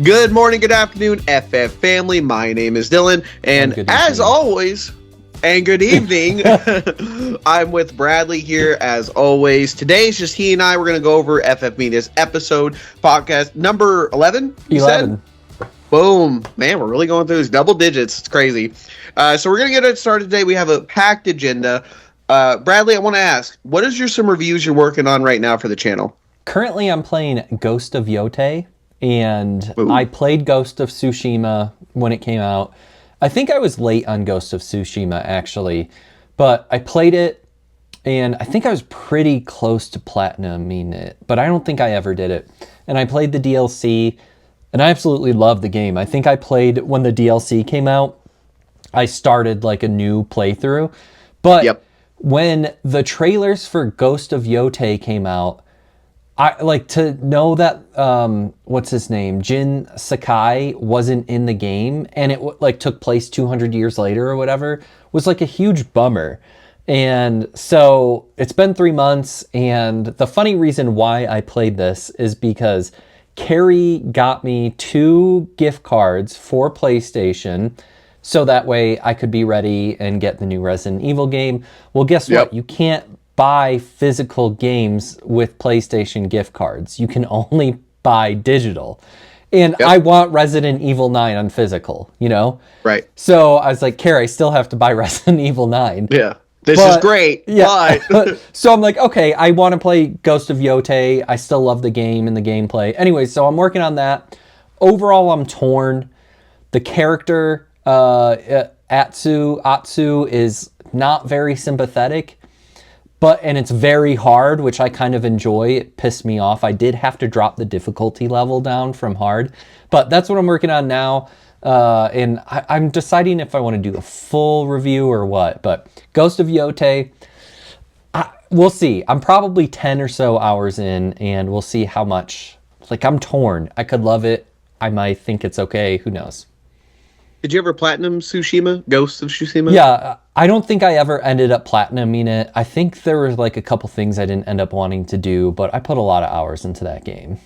Good morning, good afternoon, FF family. My name is Dylan, and as always, and good evening, I'm with Bradley here as always. Today's just he and I. We're going to go over FF Media's podcast number 11. 11. Boom. Man, we're really going through these double digits. It's crazy. So we're going to get it started today. We have a packed agenda. Bradley, I want to ask, what is some reviews you're working on right now for the channel? Currently, I'm playing Ghost of Yotei. And Ooh. I played Ghost of Tsushima when it came out. I think I was late on Ghost of Tsushima, actually. But I played it, and I think I was pretty close to platinuming it. But I don't think I ever did it. And I played the DLC, and I absolutely loved the game. I think I played when the DLC came out. I started like a new playthrough. But when the trailers for Ghost of Yotei came out, I like to know that what's his name, Jin Sakai, wasn't in the game, and it like took place 200 years later or whatever, was like a huge bummer. And so it's been 3 months, and the funny reason why I played this is because Carrie got me 2 gift cards for PlayStation, so that way I could be ready and get the new Resident Evil game. Well, guess what? You can't buy physical games with PlayStation gift cards. You can only buy digital. And I want Resident Evil 9 on physical, you know? Right. So I was like, Carrie, I still have to buy Resident Evil 9. Yeah. This is great. Yeah. But so I'm like, okay, I want to play Ghost of Yotei. I still love the game and the gameplay. Anyway, so I'm working on that. Overall, I'm torn. The character, Atsu is not very sympathetic. And it's very hard, which I kind of enjoy. It pissed me off. I did have to drop the difficulty level down from hard. But that's what I'm working on now. And I'm deciding if I want to do a full review or what. But Ghost of Yotei, we'll see. I'm probably 10 or so hours in, and we'll see how much. Like, I'm torn. I could love it. I might think it's okay. Who knows? Did you ever platinum Tsushima? Ghost of Tsushima? Yeah, I don't think I ever ended up platinuming it. I think there were like a couple things I didn't end up wanting to do, but I put a lot of hours into that game.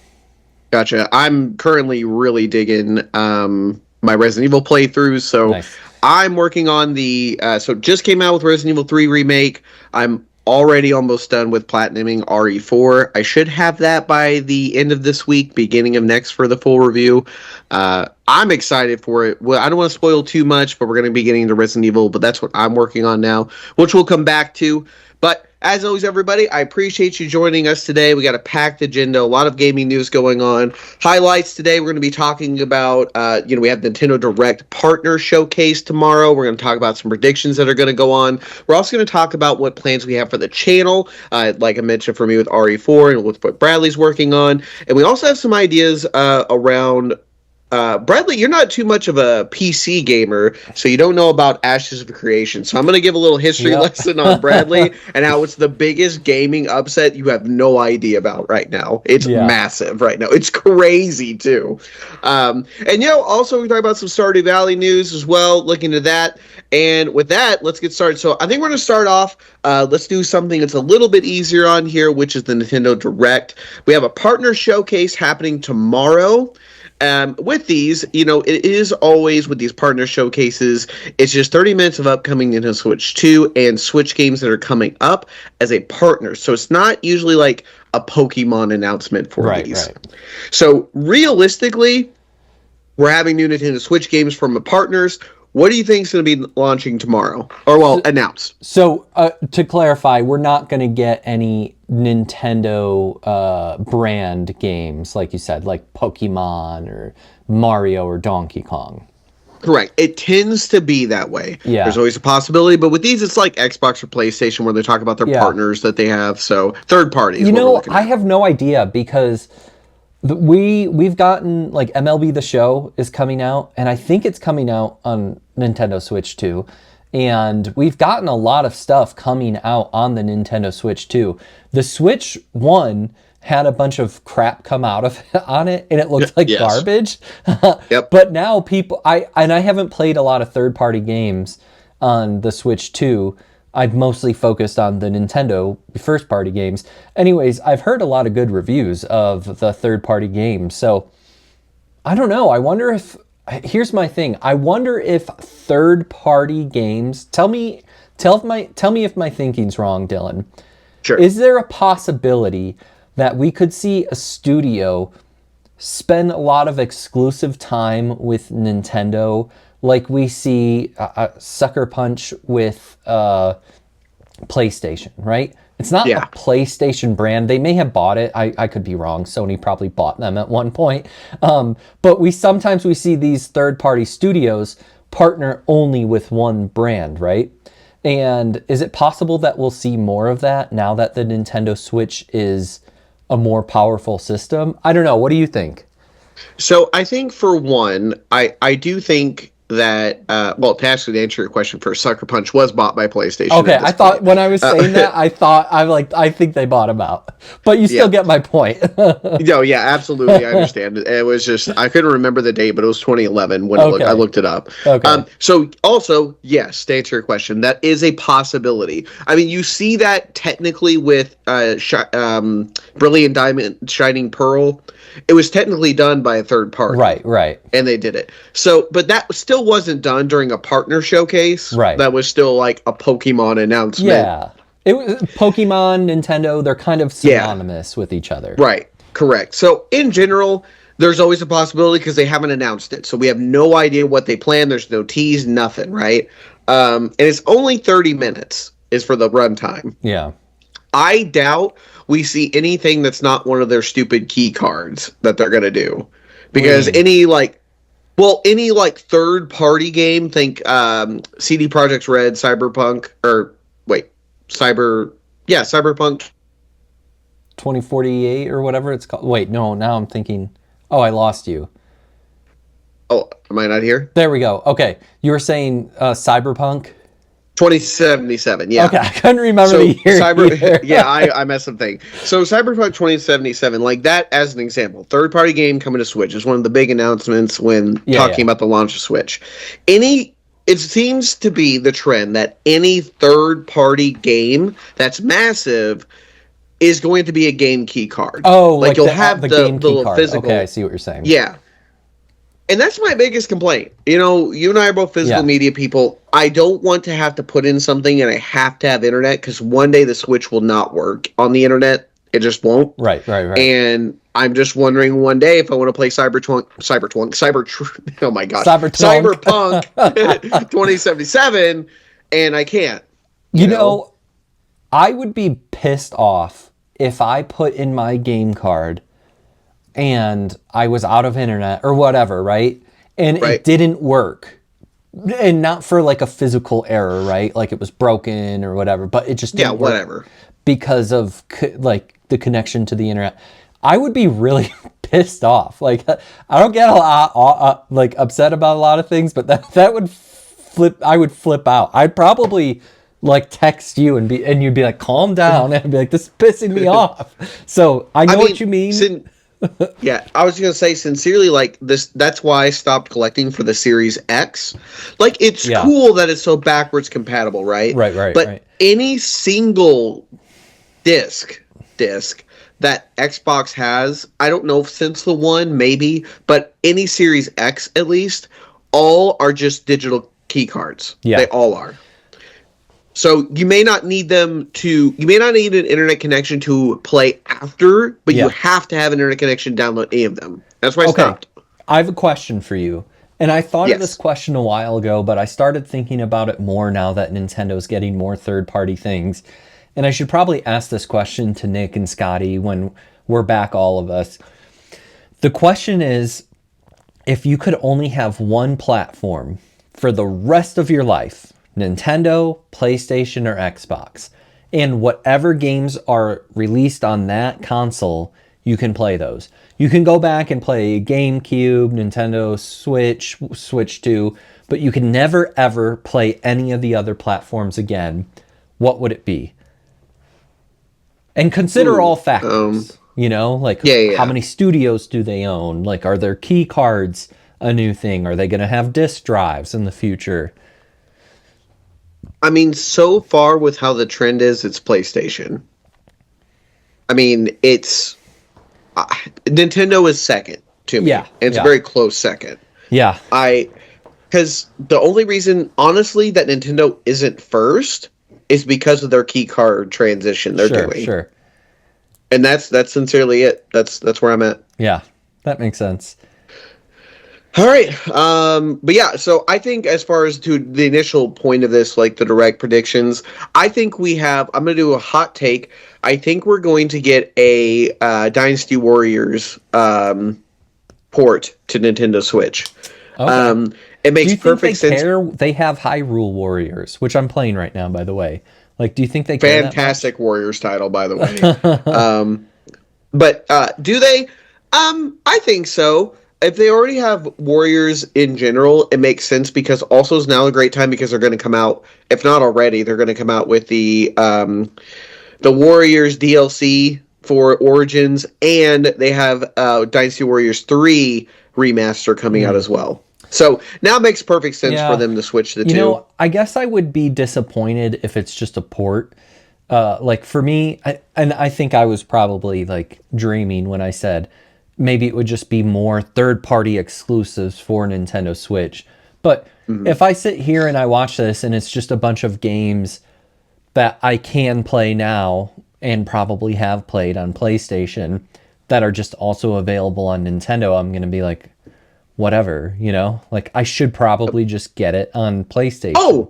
Gotcha. I'm currently really digging my Resident Evil playthroughs, so nice. I'm working on the... so just came out with Resident Evil 3 Remake. I'm already almost done with platinuming RE4. I should have that by the end of this week, beginning of next for the full review. I'm excited for it. Well, I don't want to spoil too much, but we're going to be getting into Resident Evil, but that's what I'm working on now, which we'll come back to. But as always, everybody, I appreciate you joining us today. We got a packed agenda, a lot of gaming news going on. Highlights today, we're going to be talking about, we have Nintendo Direct Partner Showcase tomorrow. We're going to talk about some predictions that are going to go on. We're also going to talk about what plans we have for the channel, like I mentioned for me with RE4 and with what Bradley's working on. And we also have some ideas around... Bradley, you're not too much of a PC gamer, so you don't know about Ashes of Creation. So I'm going to give a little history lesson on Bradley and how it's the biggest gaming upset you have no idea about right now. It's massive right now. It's crazy, too. And, also we talk about some Stardew Valley news as well, looking at that. And with that, let's get started. So I think we're going to start off. Let's do something that's a little bit easier on here, which is the Nintendo Direct. We have a partner showcase happening tomorrow. With these, it is always with these partner showcases, it's just 30 minutes of upcoming Nintendo Switch 2 and Switch games that are coming up as a partner. So it's not usually like a Pokemon announcement for these. Right. So realistically, we're having new Nintendo Switch games from the partners. What do you think is going to be launching tomorrow? Or, announced. So, to clarify, we're not going to get any Nintendo brand games, like you said, like Pokemon or Mario or Donkey Kong. Correct. It tends to be that way. Yeah. There's always a possibility, but with these, it's like Xbox or PlayStation where they talk about their partners that they have. So, third parties. I have no idea because... We've gotten, like, MLB The Show is coming out, and I think it's coming out on Nintendo Switch 2. And we've gotten a lot of stuff coming out on the Nintendo Switch 2. The Switch 1 had a bunch of crap come out of it, on it, and it looked like garbage. But now I haven't played a lot of third-party games on the Switch 2. I've mostly focused on the Nintendo first-party games. Anyways, I've heard a lot of good reviews of the third-party games, so I don't know. I wonder if here's my thing. I wonder if third-party games. Tell me if my thinking's wrong, Dylan. Sure. Is there a possibility that we could see a studio spend a lot of exclusive time with Nintendo, like we see Sucker Punch with PlayStation, right? It's not a PlayStation brand. They may have bought it. I could be wrong. Sony probably bought them at one point. But we sometimes see these third-party studios partner only with one brand, right? And is it possible that we'll see more of that now that the Nintendo Switch is a more powerful system? I don't know. What do you think? So I think, for one, I do think that, well, to actually answer your question first, Sucker Punch was bought by PlayStation. Okay, I thought when I was saying that, I think they bought him out. But you still get my point. No, yeah, absolutely, I understand. It was just, I couldn't remember the date, but it was 2011 when I looked it up. Okay. So also, yes, to answer your question, that is a possibility. I mean, you see that technically with Brilliant Diamond, Shining Pearl. It was technically done by a third party. Right. And they did it. So, but that still wasn't done during a partner showcase. Right. That was still like a Pokemon announcement. Yeah. It was Pokemon, Nintendo, they're kind of synonymous with each other. Right. Correct. So, in general, there's always a possibility because they haven't announced it. So, we have no idea what they plan. There's no tease, nothing, right? And it's only 30 minutes is for the runtime. Yeah. I doubt we see anything that's not one of their stupid key cards that they're going to do. Because any third party game, think CD Projekt Red, Cyberpunk 2048 or whatever it's called. Wait, no, now I'm thinking, oh, I lost you. Oh, am I not here? There we go. Okay. You were saying Cyberpunk? 2077, yeah. Okay, I couldn't remember the year. Yeah, I messed up thing. So Cyberpunk 2077, like that as an example, third-party game coming to Switch is one of the big announcements when talking about the launch of Switch. It seems to be the trend that any third-party game that's massive is going to be a game key card. Oh, like you'll have the game key card. Physical. Okay, I see what you're saying. Yeah. And that's my biggest complaint. You know, you and I are both physical media people. I don't want to have to put in something and I have to have internet because one day the Switch will not work on the internet. It just won't. Right. And I'm just wondering one day if I want to play Cyberpunk 2077 and I can't. You know, I would be pissed off if I put in my game card and I was out of internet or whatever, right? And it didn't work. And not for like a physical error, right? Like it was broken or whatever, but it just didn't work because of like the connection to the internet. I would be really pissed off. Like I don't get a lot like upset about a lot of things, but that would I would flip out. I'd probably like text you and you'd be like, calm down. And I'd be like, this is pissing me off. So I know what you mean. Yeah, I was gonna say sincerely, like this. That's why I stopped collecting for the Series X. Like, it's cool that it's so backwards compatible, right? Right. But any single disc that Xbox has, I don't know if since the one, maybe, but any Series X at least, all are just digital key cards. Yeah, they all are. So you may not need an internet connection to play after, but you have to have an internet connection to download any of them. That's why I stopped. I have a question for you. And I thought of this question a while ago, but I started thinking about it more now that Nintendo's getting more third-party things. And I should probably ask this question to Nick and Scotty when we're back, all of us. The question is, if you could only have one platform for the rest of your life, Nintendo, PlayStation, or Xbox, and whatever games are released on that console, you can play those. You can go back and play GameCube, Nintendo Switch, Switch 2, but you can never ever play any of the other platforms again. What would it be? And consider all factors. You know, like how many studios do they own? Like, are their key cards a new thing? Are they going to have disk drives in the future? I mean, so far with how the trend is, it's PlayStation. I mean, it's Nintendo is second to me. Yeah, And it's a very close second. Yeah. Because the only reason, honestly, that Nintendo isn't first is because of their key card transition they're doing. Sure. And that's sincerely it. That's where I'm at. Yeah, that makes sense. All right. But yeah, so I think as far as to the initial point of this, like the direct predictions, I think I'm going to do a hot take. I think we're going to get a Dynasty Warriors port to Nintendo Switch. Okay. It makes perfect sense. They have Hyrule Warriors, which I'm playing right now, by the way. Like, do you think they care Fantastic Warriors title, by the way. But do they? I think so. If they already have Warriors in general, it makes sense because also is now a great time because they're going to come out, if not already, they're going to come out with the Warriors DLC for Origins, and they have Dynasty Warriors 3 remaster coming out as well. So now it makes perfect sense for them to switch the two. You know, I guess I would be disappointed if it's just a port. Like for me, I think I was probably like dreaming when I said maybe it would just be more third-party exclusives for Nintendo Switch. But if I sit here and I watch this and it's just a bunch of games that I can play now and probably have played on PlayStation that are just also available on Nintendo, I'm going to be like, whatever, you know? Like, I should probably just get it on PlayStation. Oh!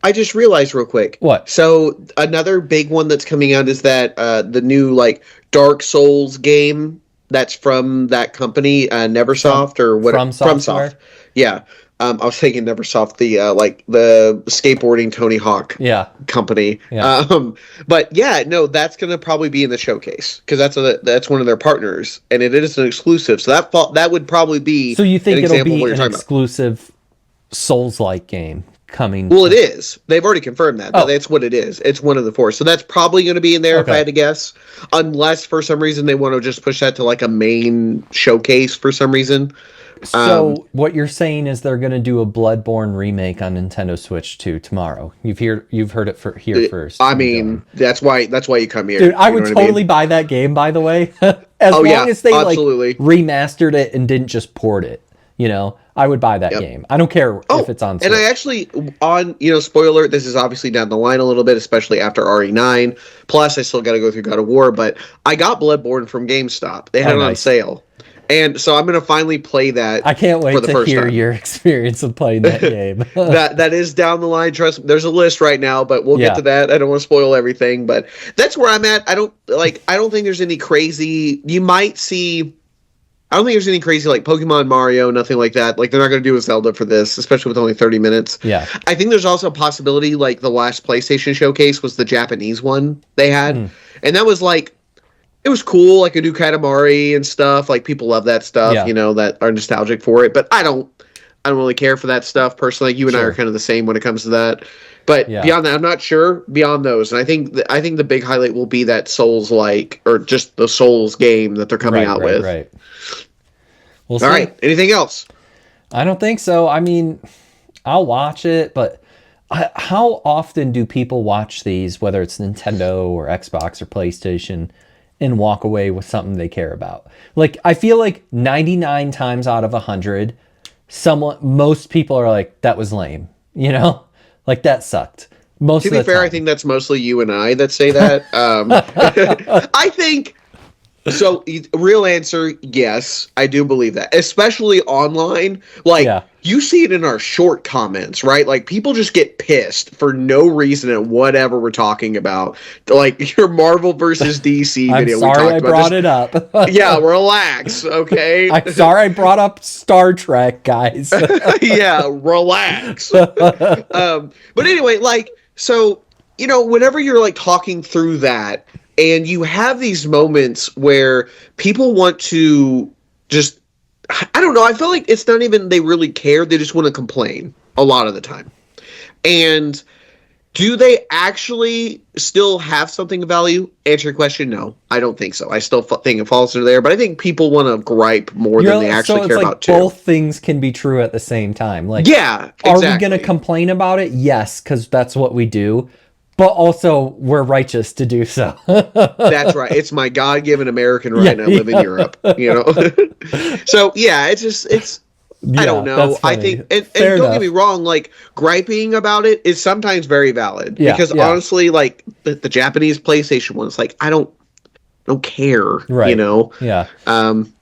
I just realized real quick. What? So another big one that's coming out is that the new like Dark Souls game that's from that company, Neversoft or what? FromSoft. Yeah. I was thinking Neversoft, the skateboarding Tony Hawk company. Yeah. But yeah, no, that's going to probably be in the showcase because that's one of their partners, and it is an exclusive. So that would probably be. So you think it'll be an exclusive Souls-like game coming? Well, it is. They've already confirmed that. Oh. That's what it is. It's one of the four. So that's probably going to be in there if I had to guess. Unless for some reason they want to just push that to like a main showcase for some reason. So what you're saying is they're going to do a Bloodborne remake on Nintendo Switch 2 tomorrow. You've heard it here first. I mean, that's why you come here. Dude, I would totally buy that game, by the way. As long as they like remastered it and didn't just port it, you know. I would buy that game. I don't care if it's on Switch. And I actually, spoiler, this is obviously down the line a little bit, especially after RE9. Plus, I still got to go through God of War, but I got Bloodborne from GameStop. They had it on sale. And so I'm going to finally play that. I can't wait to hear your experience of playing that game. that is down the line. Trust me. There's a list right now, but we'll get to that. I don't want to spoil everything, but that's where I'm at. I don't think there's any crazy. You might see. I don't think there's any crazy like Pokemon, Mario, nothing like that. Like they're not going to do a Zelda for this, especially with only 30 minutes. Yeah. I think there's also a possibility like the last PlayStation showcase was the Japanese one they had. And that was like, it was cool. Like a new Katamari and stuff. Like people love that stuff, that are nostalgic for it. But I don't really care for that stuff personally. You and I are kind of the same when it comes to that. But beyond that, I'm not sure beyond those. And I think the big highlight will be that Souls-like or just the Souls game that they're coming out with. Right. All right. Anything else? I don't think so. I mean, I'll watch it, but how often do people watch these, whether it's Nintendo or Xbox or PlayStation, and walk away with something they care about? Like, I feel like 99 times out of 100, most people are like, that was lame, you know? Like, that sucked. To be fair, I think that's mostly you and I that say that. I think... So, real answer, yes, I do believe that. Especially online. Like, you see it in our short comments, right? Like, people just get pissed for no reason at whatever we're talking about. Like, your Marvel versus DC video we talked about. I'm sorry I brought it up. Yeah, relax, okay? I'm sorry I brought up Star Trek, guys. Yeah, relax. But anyway, like, so, whenever you're, like, talking through that, and you have these moments where people want to just, I don't know, I feel like it's not even they really care, they just want to complain a lot of the time. And do they actually still have something of value? Answer your question, no. I don't think so. I still think it falls under there, but I think people want to gripe more than they actually care about too. Both things can be true at the same time. Like, yeah, exactly. Are we going to complain about it? Yes, because that's what we do. but also we're righteous to do so. That's right. It's my God-given American right, Yeah, and I live in Europe, you know? So, yeah, it's I don't yeah, know. that's I funny. think, and Fair don't get me enough. wrong, like, griping about it is sometimes very valid. Yeah, Because yeah, honestly, like, the Japanese PlayStation one, it's like, I don't care, you right. know? Yeah. Um,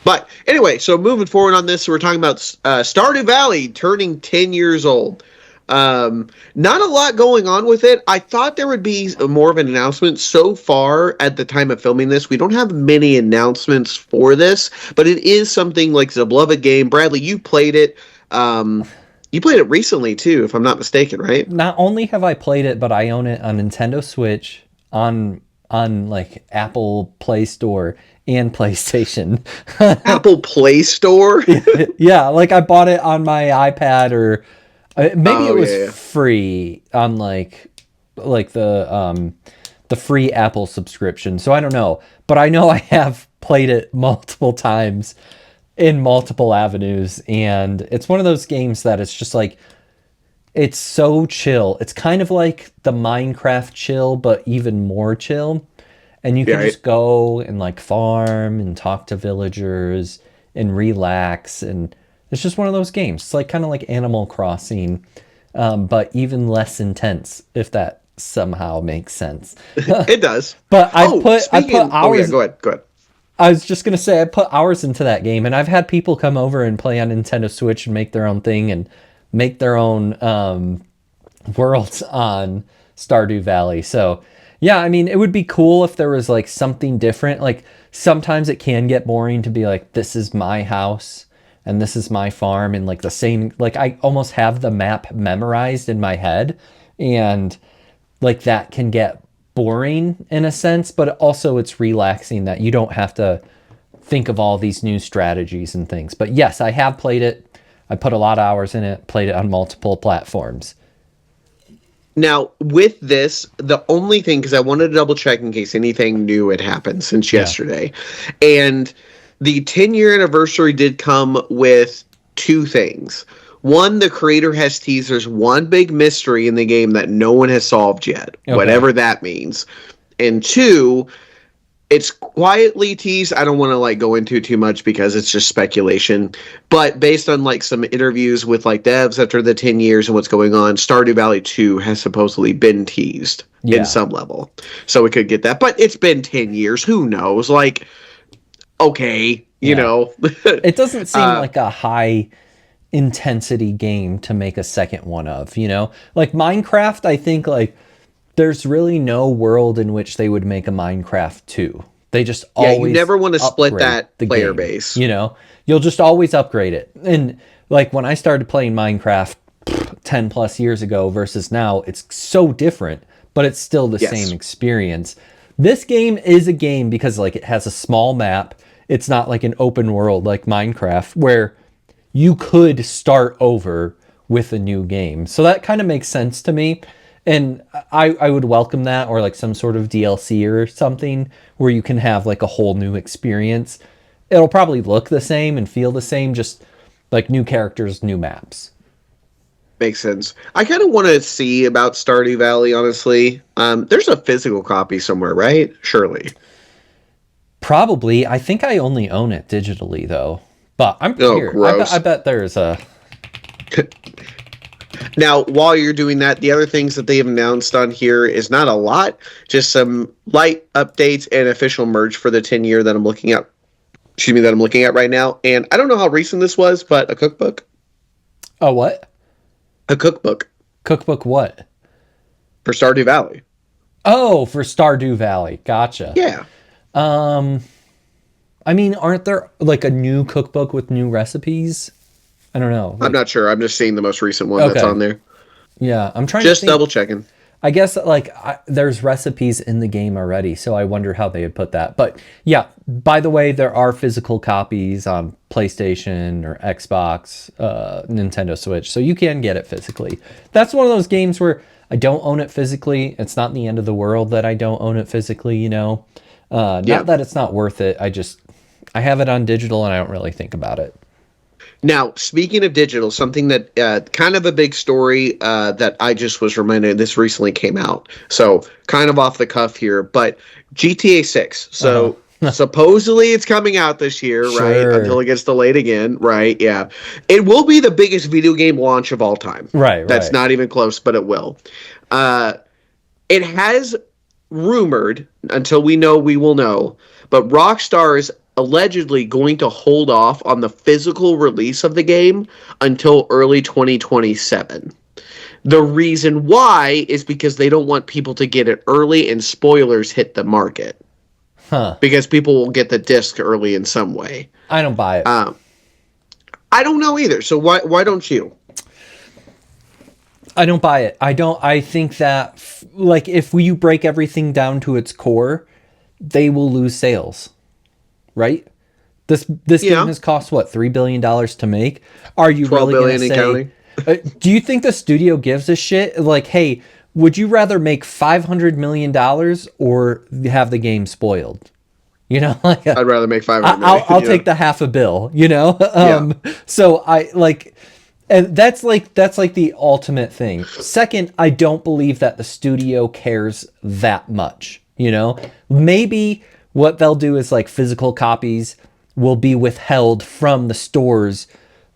but anyway, so moving forward on this, we're talking about Stardew Valley turning 10 years old. Not a lot going on with it. I thought there would be more of an announcement. So far, at the time of filming this, we don't have many announcements for this, but it is something like the beloved game. Bradley, you played it. You played it recently too, if I'm not mistaken, right? Not only have I played it, but I own it on Nintendo Switch, on like Apple Play Store and PlayStation. Apple Play Store. Yeah, like I bought it on my iPad, or maybe it Oh was yeah, yeah. free on like the free Apple subscription. So I don't know, but I know I have played it multiple times in multiple avenues, and it's one of those games that it's just like it's so chill. It's kind of like the Minecraft chill, but even more chill. And you Yeah, can right. just go and like farm and talk to villagers and relax. And it's just one of those games. It's like kind of like Animal Crossing, but even less intense, if that somehow makes sense. It does. But Oh, I put speaking. Oh yeah, hours. go ahead. Go ahead. I was just gonna say I put hours into that game, and I've had people come over and play on Nintendo Switch and make their own thing and make their own worlds on Stardew Valley. So, yeah, I mean, it would be cool if there was like something different. Like sometimes it can get boring to be like, this is my house and this is my farm, and like the same, like I almost have the map memorized in my head, and like that can get boring in a sense, but also it's relaxing that you don't have to think of all these new strategies and things. But yes, I have played it. I put a lot of hours in it, played it on multiple platforms. Now, with this, the only thing, because I wanted to double check in case anything new had happened since Yeah. yesterday, and the 10-year anniversary did come with two things. One, the creator has teased there's one big mystery in the game that no one has solved yet, Okay. whatever that means. And two, it's quietly teased. I don't want to like go into too much because it's just speculation. But based on like some interviews with like devs after the 10 years and what's going on, Stardew Valley 2 has supposedly been teased in Yeah. some level. So we could get that. But it's been 10 years. Who knows? Like, okay, you Yeah. know. It doesn't seem uh, like a high intensity game to make a second one of, you know? Like Minecraft, I think like there's really no world in which they would make a Minecraft 2. They just yeah, you always never want to split upgrade that the player game, base. you know? You'll just always upgrade it. And like when I started playing Minecraft 10 plus years ago versus now, it's so different, but it's still the same Yes. experience. This game is a game because like it has a small map. It's not like an open world like Minecraft where you could start over with a new game. So that kind of makes sense to me. And I would welcome that, or like some sort of DLC or something where you can have like a whole new experience. It'll probably look the same and feel the same, just like new characters, new maps. Makes sense. I kind of want to see about Stardew Valley, honestly. There's a physical copy somewhere, right? Surely. Probably. I think I only own it digitally though. But I'm Oh, here. I gross. bet there's a. Now, while you're doing that, the other things that they have announced on here is not a lot, just some light updates and official merge for the 10 year that I'm looking at. Excuse me, that I'm looking at right now. And I don't know how recent this was, but a cookbook. Oh, what? A cookbook Cookbook what? for Stardew Valley. Oh, for Stardew Valley. Gotcha. Yeah. Um, I mean, aren't there like a new cookbook with new recipes? I don't know. I'm Like, not sure. I'm just seeing the most recent one that's okay. on there. Yeah, I'm trying to Just think. double checking. I guess like there's recipes in the game already, so I wonder how they would put that. But yeah, by the way, there are physical copies on PlayStation or Xbox, Nintendo Switch, so you can get it physically. That's one of those games where I don't own it physically. It's not the end of the world that I don't own it physically, you know. Yeah. Not that it's not worth it. I have it on digital and I don't really think about it. Now, speaking of digital, something that kind of a big story that I just was reminded this recently came out. So kind of off the cuff here, but GTA 6. So supposedly it's coming out this year, right? Until it gets delayed again, right? Yeah. It will be the biggest video game launch of all time. Right. That's not even close, but it will. It has rumored, until we know we will know, but Rockstar is allegedly going to hold off on the physical release of the game until early 2027. The reason why is because they don't want people to get it early and spoilers hit the market. Because people will get the disc early in some way. I don't buy it. I don't know either. So why don't you? I don't buy it. I think that like if you break everything down to its core, they will lose sales. Right? This game has cost what, $3 billion to make? Are you really going to say do you think the studio gives a shit? Like, hey, would you rather make $500 million or have the game spoiled? You know, like I'd rather make $500 million. I'll take the $500 million, you know? So I like, and that's like the ultimate thing. Second, I don't believe that the studio cares that much, you know? Maybe what they'll do is like physical copies will be withheld from the stores.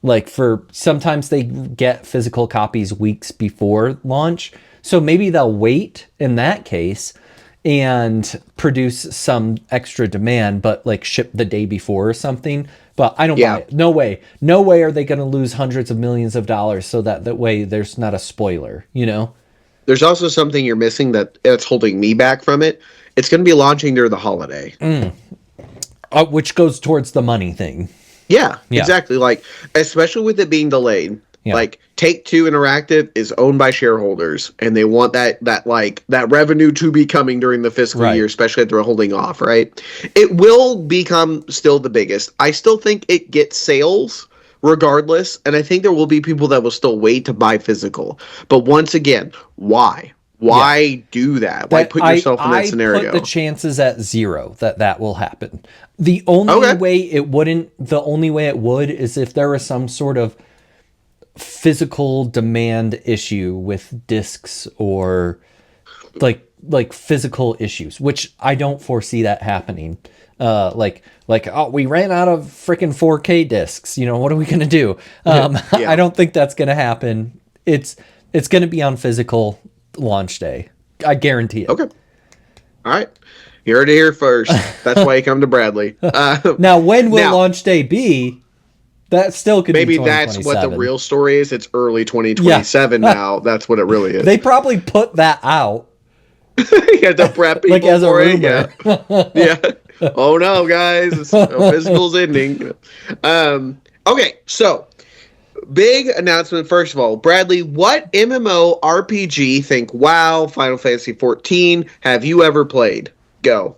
Like for sometimes they get physical copies weeks before launch. So maybe they'll wait in that case and produce some extra demand, but like ship the day before or something. But I don't buy it. No way. No way are they going to lose hundreds of millions of dollars so that way there's not a spoiler, you know? There's also something you're missing that's holding me back from it. It's going to be launching near the holiday. Which goes towards the money thing. Yeah, exactly. Like, especially with it being delayed. Yeah. Like, Take-Two Interactive is owned by shareholders, and they want that revenue to be coming during the fiscal year, especially if they're holding off, right? It will become still the biggest. I still think it gets sales regardless, and I think there will be people that will still wait to buy physical. But once again, why? Why do that? Why put yourself in that scenario? I put the chances at 0 that will happen. The only way it would is if there was some sort of physical demand issue with discs or like physical issues, which I don't foresee that happening. Oh, we ran out of freaking 4K discs. You know, what are we gonna do? I don't think that's gonna happen. It's gonna be on physical launch day. I guarantee it. Okay. All right. You heard it here first. That's why you come to Bradley. Now, when will launch day be? That still could maybe be that's what the real story is. It's early 2027 now. That's what it really is. They probably put that out. You had to prep people like as for a rumor. it. Yeah. Oh no, guys. Physical's ending. Okay, so big announcement. First of all, Bradley, what MMO RPG think WoW, Final Fantasy 14 have you ever played? Go.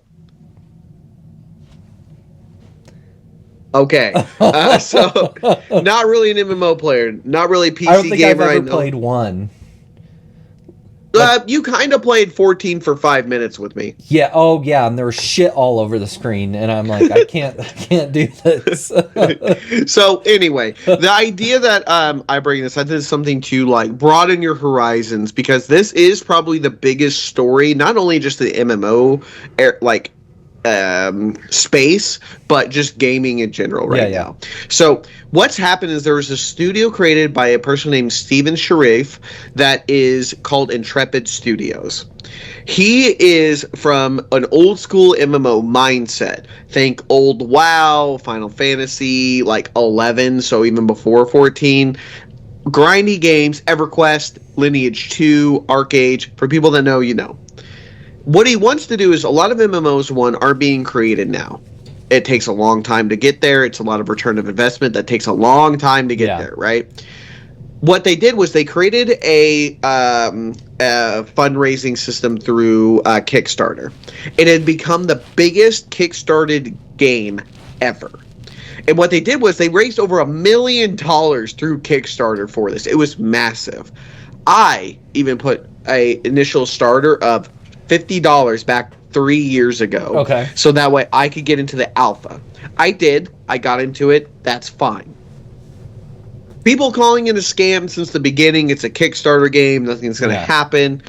Okay, so not really an MMO player, not really PC gamer. I don't think I've ever played one. You kind of played 14 for 5 minutes with me. Yeah. Oh, yeah. And there was shit all over the screen, and I'm like, I can't do this. So anyway, the idea that I bring this, I think, is something to like broaden your horizons, because this is probably the biggest story, not only just the MMO space, but just gaming in general now. So what's happened is there was a studio created by a person named Steven Sharif that is called Intrepid Studios. He is from an old school MMO mindset. Think old WoW, Final Fantasy, like 11, so even before 14. Grindy games, EverQuest, Lineage 2, ArcAge. For people that know, you know. What he wants to do is, a lot of MMOs, are being created now. It takes a long time to get there. It's a lot of return of investment that takes a long time to get there, right? What they did was they created a fundraising system through Kickstarter. It had become the biggest Kickstarted game ever. And what they did was they raised over $1 million through Kickstarter for this. It was massive. I even put a initial starter of $50 back 3 years ago. Okay. So that way I could get into the alpha. I did. I got into it. That's fine. People calling it a scam since the beginning. It's a Kickstarter game. Nothing's going to happen.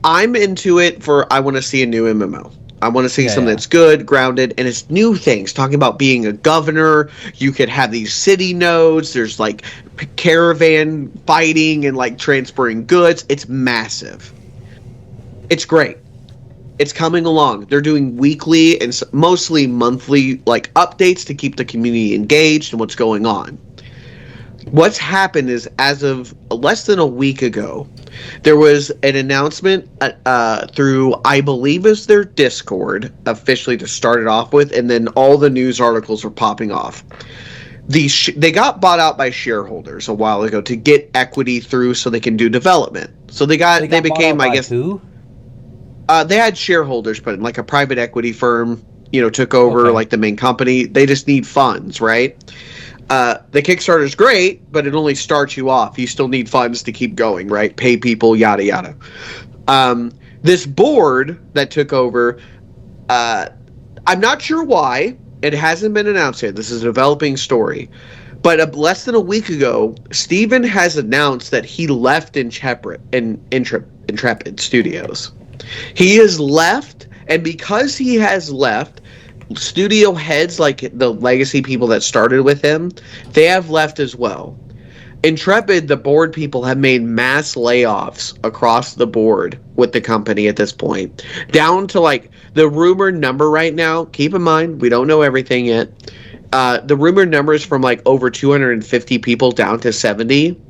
I'm into it I want to see a new MMO. I want to see something that's good, grounded, and it's new things. Talking about being a governor, you could have these city nodes. There's like caravan fighting and like transferring goods. It's massive. It's great. It's coming along. They're doing weekly and mostly monthly like updates to keep the community engaged and what's going on. What's happened is, as of less than a week ago, there was an announcement through, I believe, is their Discord officially to start it off with, and then all the news articles were popping off. They got bought out by shareholders a while ago to get equity through, so they can do development. So they became, I guess, who? They had shareholders, but like a private equity firm, took over like the main company. They just need funds, right? The Kickstarter is great, but it only starts you off. You still need funds to keep going, right? Pay people, yada, yada. This board that took over, I'm not sure why. It hasn't been announced yet. This is a developing story. But less than a week ago, Steven has announced that he left Intrepid Studios. He has left, and because he has left, studio heads like the legacy people that started with him, they have left as well. Intrepid, the board people, have made mass layoffs across the board with the company at this point, down to like the rumored number right now. Keep in mind, we don't know everything yet. The rumored number is from like over 250 people down to 70,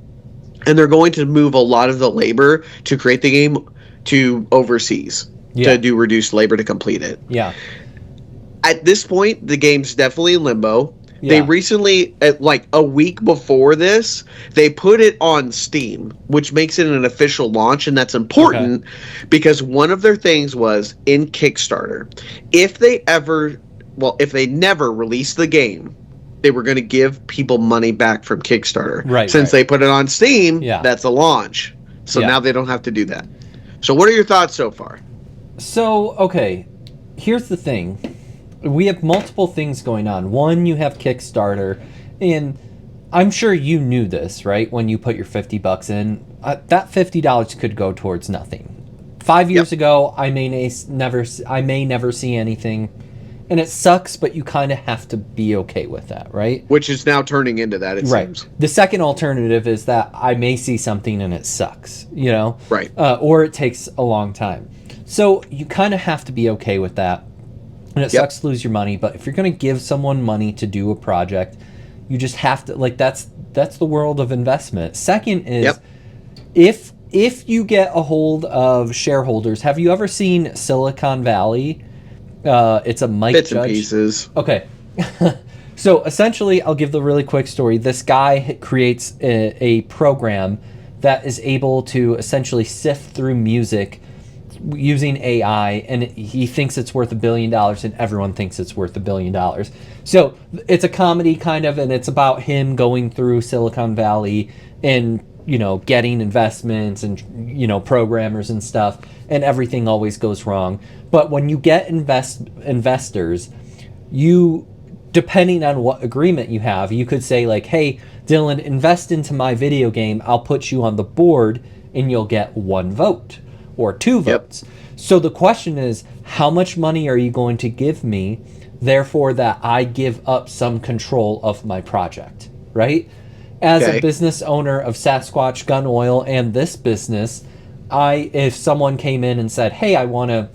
and they're going to move a lot of the labor to create the game to overseas to do reduced labor to complete it. Yeah. At this point, the game's definitely in limbo. Yeah. They recently, like a week before this, they put it on Steam, which makes it an official launch, and that's important because one of their things was in Kickstarter. If they never release the game, they were going to give people money back from Kickstarter. Right. Since they put it on Steam, that's a launch. So now they don't have to do that. So what are your thoughts so far? So, okay, here's the thing. We have multiple things going on. One, you have Kickstarter, and I'm sure you knew this, right? When you put your $50 in, that $50 could go towards nothing. 5 years ago, I may never see anything, and it sucks, but you kind of have to be okay with that, right? Which is now turning into that, it seems. The second alternative is that I may see something and it sucks, Right. Or it takes a long time. So you kind of have to be okay with that. And it sucks to lose your money, but if you're going to give someone money to do a project, you just have to, like, that's the world of investment. Second is, if you get a hold of shareholders, have you ever seen Silicon Valley? It's a Mike Bits Judge. And pieces. Okay. So essentially, I'll give the really quick story. This guy creates a program that is able to essentially sift through music using AI, and he thinks it's worth $1 billion, and everyone thinks it's worth $1 billion. So it's a comedy kind of, and it's about him going through Silicon Valley and getting investments and programmers and stuff, and everything always goes wrong. But when you get investors, you, depending on what agreement you have, you could say like, hey, Dylan, invest into my video game, I'll put you on the board and you'll get 1 vote or 2 votes. So the question is, how much money are you going to give me, therefore that I give up some control of my project, right? As a business owner of Sasquatch Gun Oil and this business, if someone came in and said, hey, I want to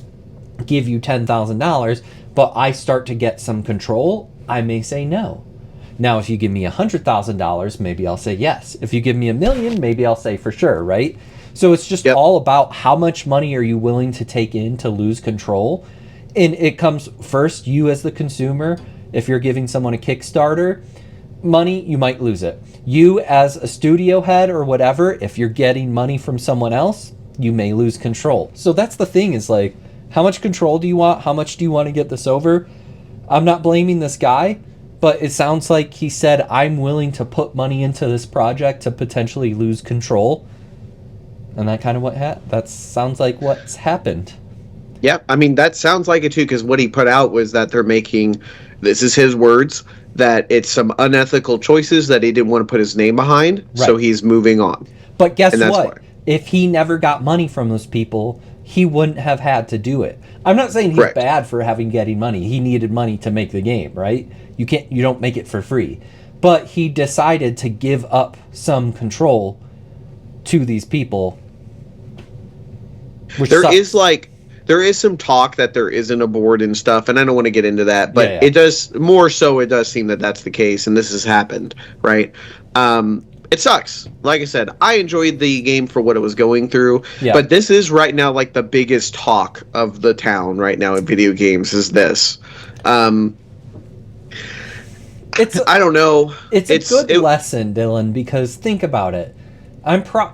give you $10,000, but I start to get some control, I may say no. Now, if you give me $100,000, maybe I'll say yes. If you give me $1 million, maybe I'll say for sure, right? So it's just all about how much money are you willing to take in to lose control. And it comes first, you as the consumer. If you're giving someone a Kickstarter money, you might lose it. You as a studio head or whatever, if you're getting money from someone else, you may lose control. So that's the thing, is like, how much control do you want? How much do you want to get this over? I'm not blaming this guy, but it sounds like he said, I'm willing to put money into this project to potentially lose control. And that kind of that sounds like what's happened. Yeah, I mean that sounds like it too. Because what he put out was that they're making, this is his words, that it's some unethical choices that he didn't want to put his name behind, so Right. he's moving on, But and guess that's why. what? If he never got money from those people, he wouldn't have had to do it. I'm not saying he's Correct. bad for getting money. He needed money to make the game, right? You don't make it for free. But he decided to give up some control to these people, which There is sucks. like there is some talk that there isn't a board and stuff, and I don't want to get into that, Yeah, but yeah. it does more so. It does seem that that's the case, and this has happened, right? It sucks. Like I said, I enjoyed the game for what it was going through, Yeah. but this is right now like the biggest talk of the town right now in video games is this. Um, It's I don't know. it's a good lesson, Dylan, because think about it.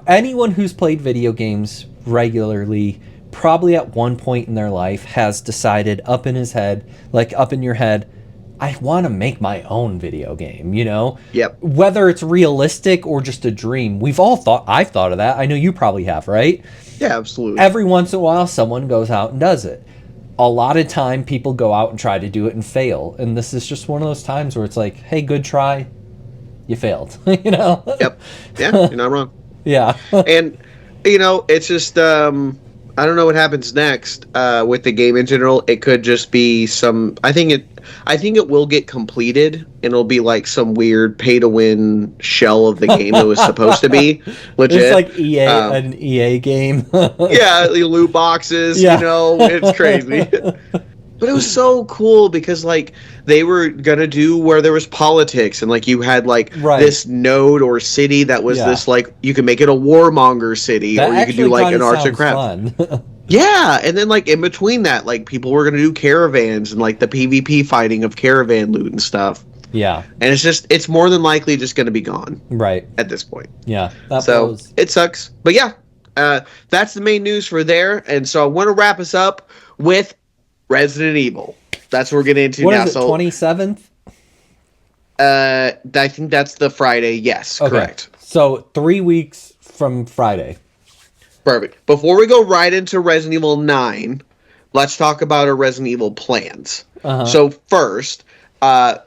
Anyone who's played video games regularly probably at one point in their life has decided up in his head, like up in your head, I want to make my own video game, you know? Yep. Whether it's realistic or just a dream. I've thought of that. I know you probably have, right? Yeah, absolutely. Every once in a while someone goes out and does it. A lot of time people go out and try to do it and fail. And this is just one of those times where it's like, hey, good try. You failed. You know? Yep. Yeah, you're not wrong. Yeah. And it's just I don't know what happens next with the game in general. It could just be some. I think it will get completed, and it'll be like some weird pay to win shell of the game it was supposed to be. Legit. It's like an EA game. Yeah, the loot boxes. Yeah. It's crazy. But it was so cool because like they were gonna do where there was politics and like you had like Right. this node or city that was Yeah. this like you could make it a warmonger city That or you could do like an arts and crafts. fun. Yeah, and then like in between that, like people were gonna do caravans and like the PvP fighting of caravan loot and stuff. Yeah. And it's more than likely just gonna be gone Right. at this point. Yeah. That So blows. it sucks. But yeah, that's the main news for there. And so I want to wrap us up with Resident Evil. That's what we're getting into What now. is it, So 27th? I think that's the Friday. Yes, Okay. correct. So 3 weeks from Friday. Perfect. Before we go right into Resident Evil 9, let's talk about our Resident Evil plans. Uh-huh. So first, like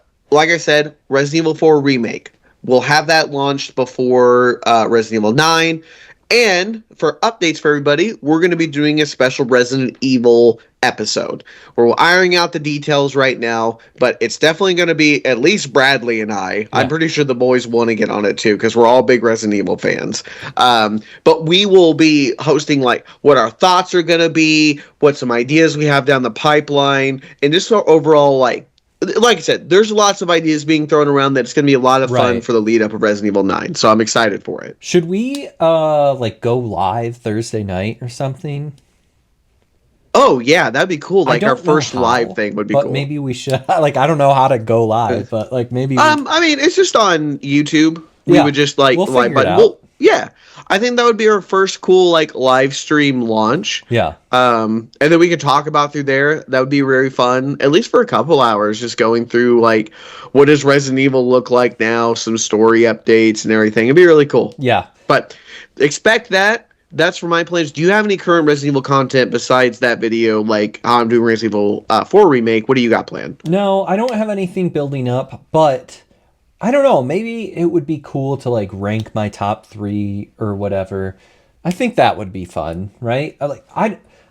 I said, Resident Evil 4 Remake. We'll have that launched before Resident Evil 9. And for updates for everybody, we're going to be doing a special Resident Evil episode. We're ironing out the details right now, but it's definitely going to be at least Bradley and I. Yeah. I'm pretty sure the boys want to get on it too because we're all big Resident Evil fans. But we will be hosting like what our thoughts are going to be, what some ideas we have down the pipeline, and just our overall like I said, there's lots of ideas being thrown around that it's going to be a lot of fun for the lead up of Resident Evil 9. So I'm excited for it. Should we like go live Thursday night or something? Oh yeah, that'd be cool. Like our first live thing would be cool. Maybe we should. Like I don't know how to go live, but like maybe. I mean, it's just on YouTube. We would just like we'll figure it out. Well, yeah, I think that would be our first cool like live stream launch. Yeah. And then we could talk about through there. That would be very fun, at least for a couple hours, just going through like what does Resident Evil look like now, some story updates and everything. It'd be really cool. Yeah. But expect that. That's for my plans. Do you have any current Resident Evil content besides that video, like how I'm doing Resident Evil 4 Remake? What do you got planned? No, I don't have anything building up, but I don't know. Maybe it would be cool to like rank my top 3 or whatever. I think that would be fun, right?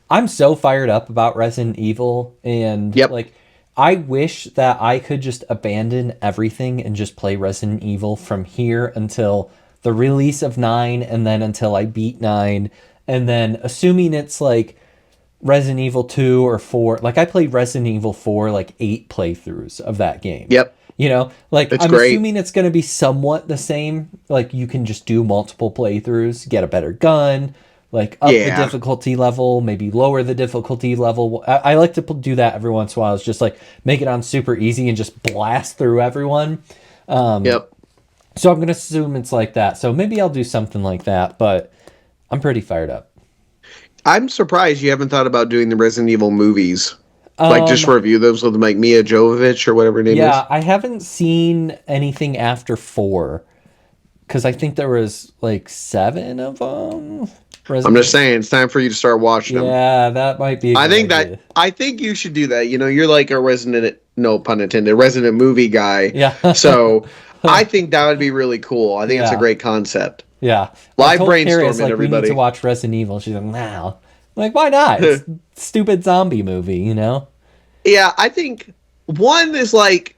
I'm so fired up about Resident Evil, and like I wish that I could just abandon everything and just play Resident Evil from here until the release of 9, and then until I beat 9, and then assuming it's like Resident Evil 2 or 4, like I played Resident Evil 4 like 8 playthroughs of that game. Yep. You know, like it's I'm great. assuming it's going to be somewhat the same. Like you can just do multiple playthroughs, get a better gun, like up the difficulty level, maybe lower the difficulty level. I like to do that every once in a while. It's just like make it on super easy and just blast through everyone. Yep. So I'm going to assume it's like that. So maybe I'll do something like that, but I'm pretty fired up. I'm surprised you haven't thought about doing the Resident Evil movies. Like just review those with like Mia Jovovich or whatever her name is. Yeah, I haven't seen anything after 4 because I think there was like 7 of them. I'm just saying, it's time for you to start watching them. Yeah, that might be a good idea. I think you should do that. You know, you're like a resident, no pun intended, resident movie guy. Yeah. So I think that would be really cool. I think it's a Yeah. great concept. Yeah. I Live told Carrie, brainstorm it, like, we need everybody. to watch Resident Evil. She's like, nah. I'm like, why not? It's a stupid zombie movie, you know? Yeah, I think one is like,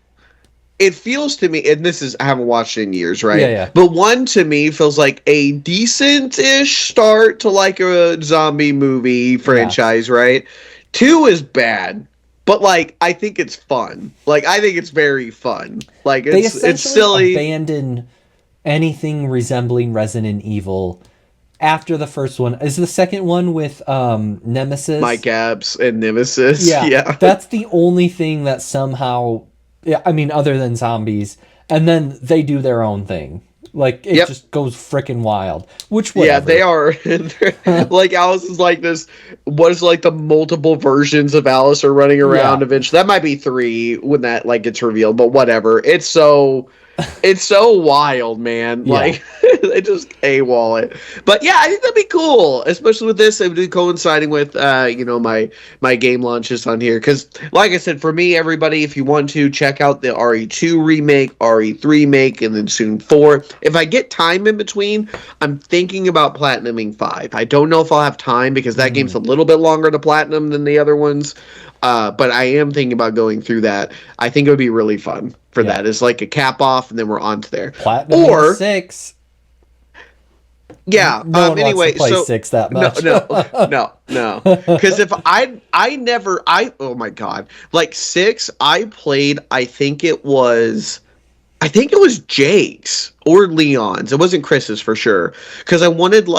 it feels to me, and this is, I haven't watched it in years, right? Yeah, yeah. But one to me feels like a decent-ish start to like a zombie movie franchise, right? Two is bad, but like, I think it's fun. Like, I think it's very fun. Like, it's silly. Abandon anything resembling Resident Evil after the first one. Is the second one with Nemesis? Mike Epps and Nemesis. Yeah. That's the only thing that somehow, yeah, I mean, other than zombies, and then they do their own thing. Like, it just goes freaking wild. Which, whatever. Yeah, they are. Like, Alice is like this. What is like the multiple versions of Alice are running around eventually? That might be 3 when that like gets revealed, but whatever. It's so wild, man. Yeah. Like, they just AWOL it. But yeah, I think that'd be cool, especially with this. It would be coinciding with my game launches on here. Because, like I said, for me, everybody, if you want to check out the RE2 remake, RE3 remake, and then soon 4. If I get time in between, I'm thinking about platinuming 5. I don't know if I'll have time because that game's a little bit longer to platinum than the other ones. But I am thinking about going through that. I think it would be really fun for that. It's like a cap off, and then we're on to there. Platinum or 6. Yeah. No one anyway, wants to play 6 that much. No. Because if oh my god, like 6, I played. I think it was Jake's or Leon's. It wasn't Chris's for sure. Because I wanted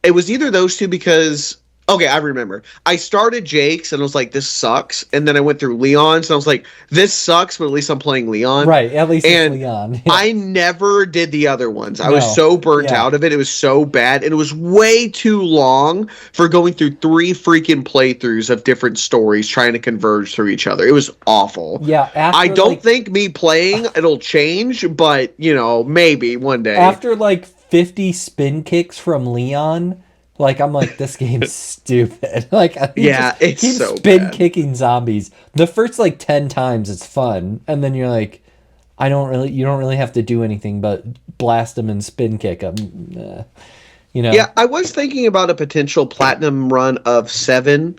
it was either those two because. Okay, I remember. I started Jake's and I was like, this sucks. And then I went through Leon's and I was like, this sucks, but at least I'm playing Leon. Right, at least it's Leon. I never did the other ones. I was so burnt out of it. It was so bad. And it was way too long for going through 3 freaking playthroughs of different stories trying to converge through each other. It was awful. Yeah. I don't think me playing it'll change, but, maybe one day. After 50 spin kicks from Leon... I'm like, this game's stupid. It's keep so spin bad. kicking zombies. The first 10 times it's fun, and then you're like, you don't really have to do anything but blast them and spin kick them. Yeah, I was thinking about a potential platinum run of 7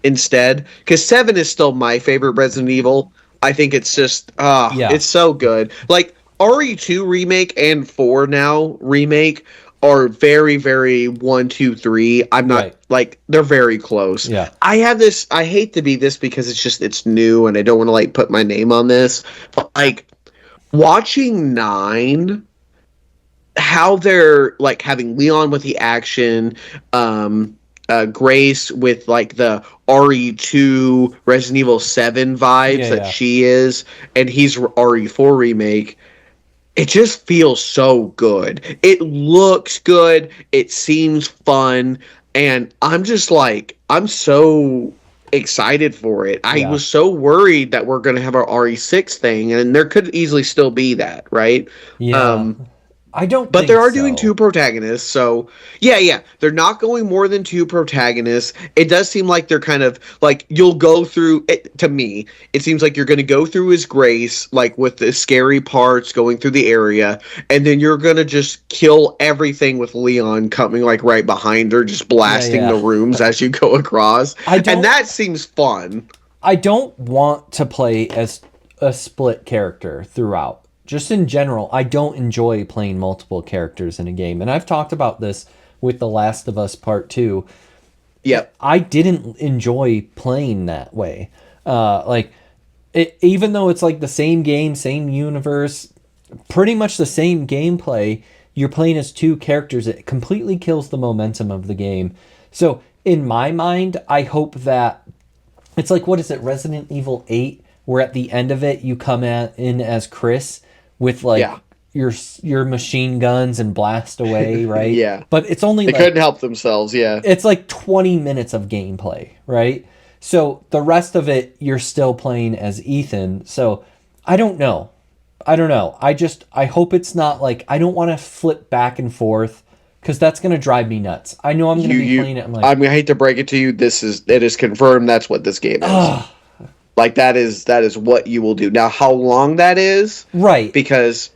instead, because 7 is still my favorite Resident Evil. I think it's just, it's so good. Like RE2 remake and 4 now remake are very, very 1, 2, 3. I'm not they're very close. Yeah. I have this. I hate to be this because it's new and I don't want to put my name on this. But watching 9, how they're having Leon with the action, Grace with the RE2 Resident Evil 7 vibes she is, and he's RE4 remake. It just feels so good. It looks good. It seems fun. And I'm just I'm so excited for it. I was so worried that we're going to have our RE6 thing, and there could easily still be that, right? Yeah. I don't But think they are so. doing 2 protagonists, so yeah. They're not going more than 2 protagonists. It does seem like they're kind of you'll go through it. To me, it seems like you're going to go through as Grace, with the scary parts going through the area, and then you're going to just kill everything with Leon coming right behind her, just blasting the rooms as you go across. And that seems fun. I don't want to play as a split character throughout. Just in general, I don't enjoy playing multiple characters in a game. And I've talked about this with The Last of Us Part 2. Yep. I didn't enjoy playing that way. Even though it's the same game, same universe, pretty much the same gameplay, you're playing as 2 characters. It completely kills the momentum of the game. So in my mind, I hope that it's what is it, Resident Evil 8, where at the end of it, you come in as Chris with your machine guns and blast away, right? Yeah. But it's only they couldn't help themselves, yeah. It's 20 minutes of gameplay, right? So the rest of it you're still playing as Ethan. So I don't know. I hope it's not I don't want to flip back and forth because that's going to drive me nuts. I know I'm going to be playing it. I'm like, I mean, I hate to break it to you. It is confirmed. That's what this game is. Like that is what you will do. Now, how long that is, right? Because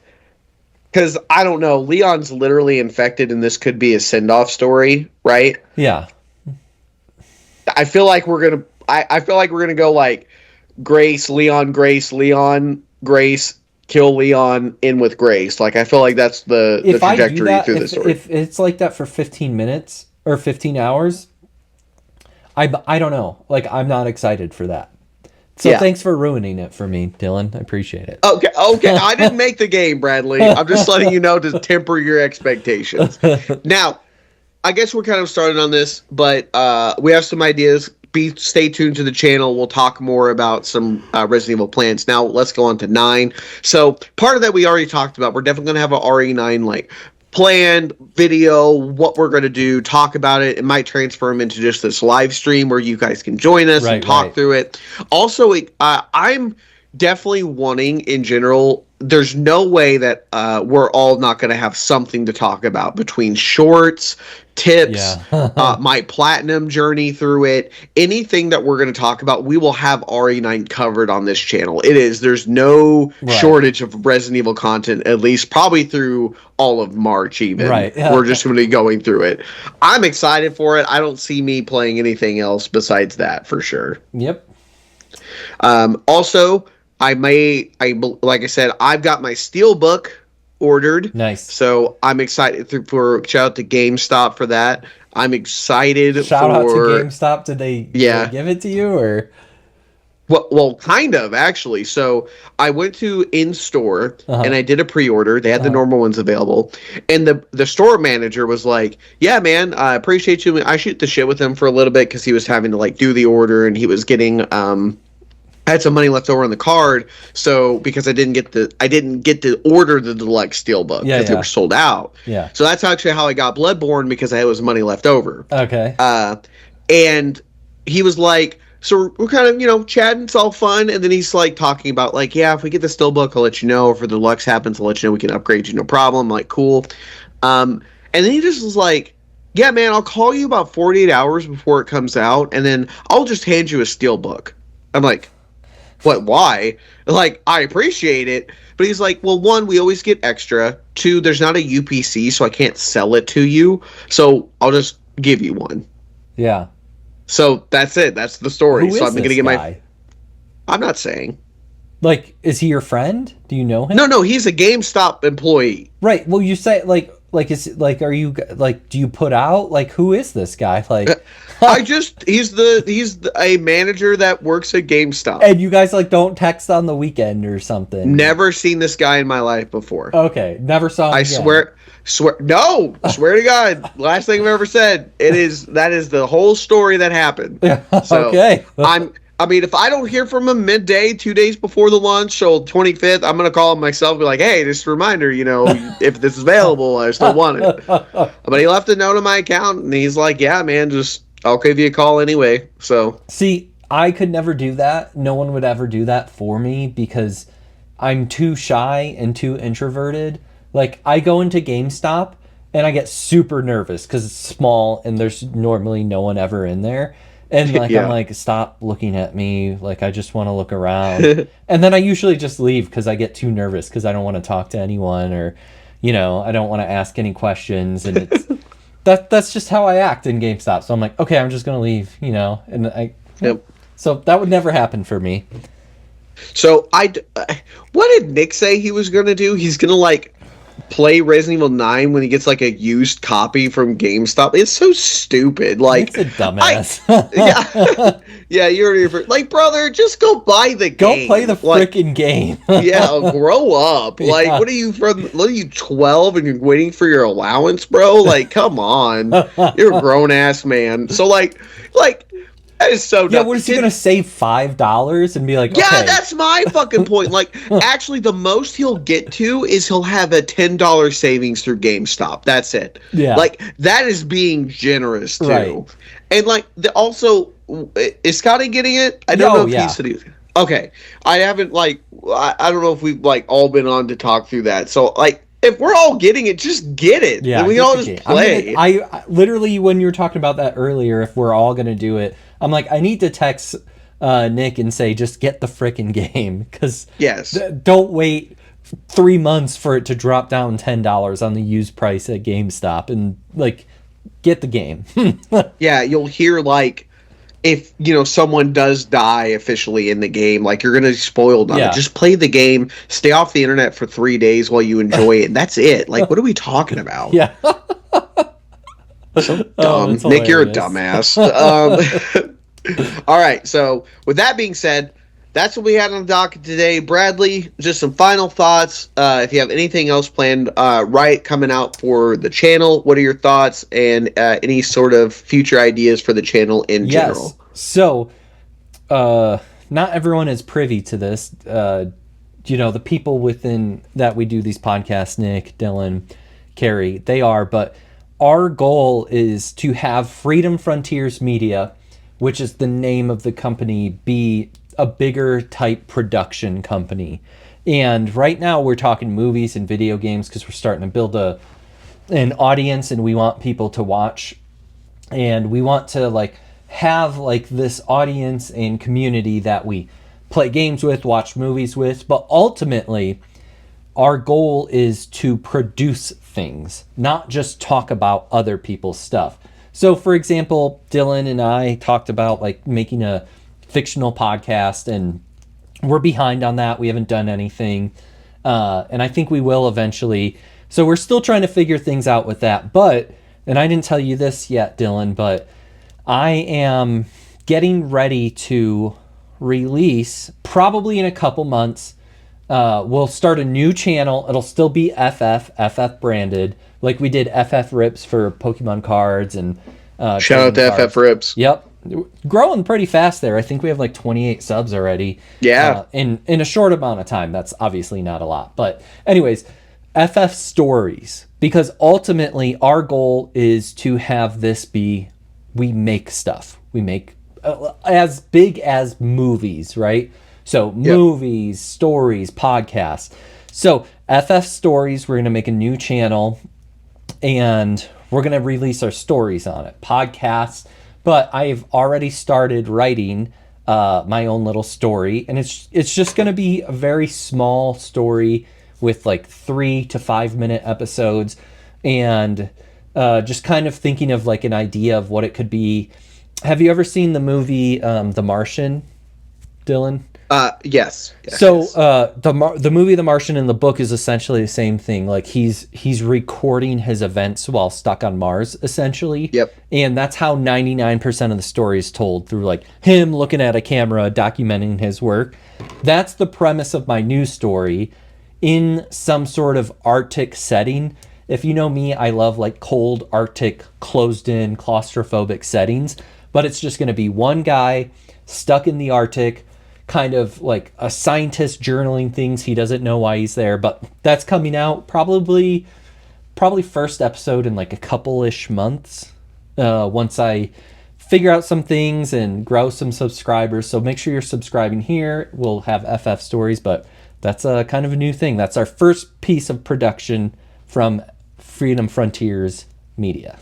I don't know. Leon's literally infected, and this could be a send-off story, right? Yeah. I feel like we're gonna. I feel like we're gonna go like Grace, Leon, Grace, kill Leon, in with Grace. Like I feel like that's the trajectory through the story. If it's like that for 15 minutes or 15 hours, I don't know. Like I'm not excited for that. So thanks for ruining it for me, Dylan. I appreciate it. Okay. I didn't make the game, Bradley. I'm just letting you know to temper your expectations. Now, I guess we're kind of started on this, but we have some ideas. Stay tuned to the channel. We'll talk more about some Resident Evil plans. Now, let's go on to 9. So, part of that we already talked about. We're definitely going to have an RE9 like planned video, what we're going to do, talk about it. It might transform into just this live stream where you guys can join us and talk through it. Also, I'm definitely wanting in general, there's no way that we're all not going to have something to talk about between shorts, tips, my platinum journey through it, anything that we're going to talk about, we will have RE9 covered on this channel. There's no shortage of Resident Evil content, at least probably through all of March even. We're just going to be going through it. I'm excited for it. I don't see me playing anything else besides that for sure. Yep. Also, like I said, I've got my Steelbook ordered. Nice. So I'm excited for shout out to GameStop for that. I'm excited shout out to GameStop. Did they give it to you or? Well, kind of actually. So I went to in-store and I did a pre-order. They had the normal ones available, and the store manager was like, "Yeah, man, I appreciate you." I shoot the shit with him for a little bit because he was having to like do the order and he was getting I had some money left over on the card, so because I didn't get to order the deluxe steelbook because they were sold out. Yeah. So that's actually how I got Bloodborne, because I had money left over. Okay. And he was like, so we're kind of chatting, it's all fun, and then he's like talking about like, yeah, if we get the steelbook, I'll let you know. If the deluxe happens, I'll let you know. We can upgrade you, no problem. I'm like, cool. And then he just was like, yeah, man, I'll call you about 48 hours before it comes out, and then I'll just hand you a steelbook. I'm like, what? Why? Like, I appreciate it, but he's like, well, 1, we always get extra. 2, there's not a UPC, so I can't sell it to you. So I'll just give you one. Yeah. So that's it. That's the story. Who so is I'm gonna this get guy? I'm not saying. Like, is he your friend? Do you know him? No, he's a GameStop employee. Right. Well, you say are you like, do you put out, like, who is this guy? Like, he's a manager that works at GameStop. And you guys like don't text on the weekend or something? Never seen this guy in my life before. Okay. Never saw him again. Swear to God, last thing I've ever said. That is the whole story that happened. So okay. I mean, if I don't hear from him midday, 2 days before the launch, so 25th, I'm going to call him myself and be like, hey, just a reminder, if this is available, I still want it. But he left a note on my account, and he's like, yeah, man, I'll give you a call anyway. So see, I could never do that. No one would ever do that for me because I'm too shy and too introverted. Like, I go into GameStop, and I get super nervous because it's small, and there's normally no one ever in there. And like I'm like, stop looking at me. Like, I just want to look around. And then I usually just leave because I get too nervous because I don't want to talk to anyone or, I don't want to ask any questions. And it's that's just how I act in GameStop. So I'm like, okay, I'm just gonna leave. And so that would never happen for me. So what did Nick say he was gonna do? He's gonna like play Resident Evil 9 when he gets like a used copy from GameStop. It's so stupid. Like, it's a dumbass. Yeah, you're like, brother, just go buy the game. Go play the freaking game. Yeah, grow up. Like, what are you 12 and you're waiting for your allowance, bro? Like, come on. You're a grown ass man. So like that is so dumb. Yeah, what is he gonna save $5 and be like, yeah, okay. That's my fucking point. Like, actually, the most he'll get to is he'll have a $10 savings through GameStop. That's it. Yeah. Like, that is being generous, too. Right. And, like, also, is Scotty getting it? I don't know if he said he... Okay. I haven't, like... I don't know if we've, like, all been on to talk through that. So, like, if we're all getting it, just get it. Yeah, then we can all just play. I literally, when you were talking about that earlier, if we're all gonna do it, I'm like, I need to text Nick and say, just get the frickin' game, because don't wait 3 months for it to drop down $10 on the used price at GameStop, and like, get the game. Yeah, you'll hear like, if someone does die officially in the game, like, you're gonna be spoiled on it. Just play the game, stay off the internet for 3 days while you enjoy it, and that's it. Like, what are we talking about? Yeah. So dumb. Nick, you're a dumbass. All right, so with that being said, that's what we had on the docket today. Bradley, just some final thoughts. If you have anything else planned, coming out for the channel, what are your thoughts, and any sort of future ideas for the channel in general? So, not everyone is privy to this. The people within that we do these podcasts, Nick, Dylan, Carrie, they are, but our goal is to have Freedom Frontiers Media, which is the name of the company, be a bigger type production company. And right now we're talking movies and video games because we're starting to build an audience, and we want people to watch, and we want to have this audience and community that we play games with, watch movies with. But ultimately our goal is to produce things, not just talk about other people's stuff. So for example, Dylan and I talked about making a fictional podcast, and we're behind on that. We haven't done anything, and I think we will eventually. So we're still trying to figure things out with that. And I didn't tell you this yet, Dylan, but I am getting ready to release, probably in a couple months, we'll start a new channel. It'll still be FF branded, like we did FF Rips for Pokemon cards, and shout out to FF Rips. Yep. Growing pretty fast there. I think we have 28 subs already. Yeah. In a short amount of time. That's obviously not a lot. But anyways, FF Stories. Because ultimately our goal is to have this be, we make stuff. We make as big as movies, right? So movies, stories, podcasts. So FF Stories, we're going to make a new channel, and we're going to release our stories on it. Podcasts. But I've already started writing my own little story, and it's just going to be a very small story with 3 to 5 minute episodes, and just kind of thinking of an idea of what it could be. Have you ever seen the movie The Martian, Dylan? Yes. So the movie The Martian and the book is essentially the same thing. He's recording his events while stuck on Mars, essentially. Yep. And that's how 99% of the story is told, through him looking at a camera, documenting his work. That's the premise of my new story, in some sort of Arctic setting. If you know me, I love cold, Arctic, closed-in, claustrophobic settings. But it's just going to be one guy stuck in the Arctic, kind of like a scientist journaling things. He doesn't know why he's there, but that's coming out probably first episode in a couple-ish months, once I figure out some things and grow some subscribers. So make sure you're subscribing here. We'll have FF Stories, but that's a kind of a new thing. That's our first piece of production from Freedom Frontiers Media.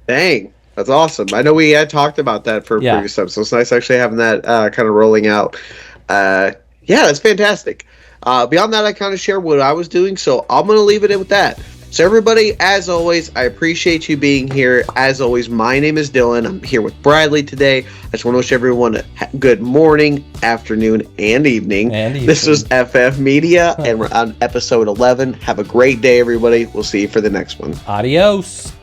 Dang. That's awesome. I know we had talked about that for previous episodes. So it's nice actually having that kind of rolling out. That's fantastic. Beyond that, I kind of share what I was doing, so I'm going to leave it with that. So everybody, as always, I appreciate you being here. As always, my name is Dylan. I'm here with Bradley today. I just want to wish everyone a good morning, afternoon, and evening. This is FF Media, and we're on episode 11. Have a great day, everybody. We'll see you for the next one. Adios.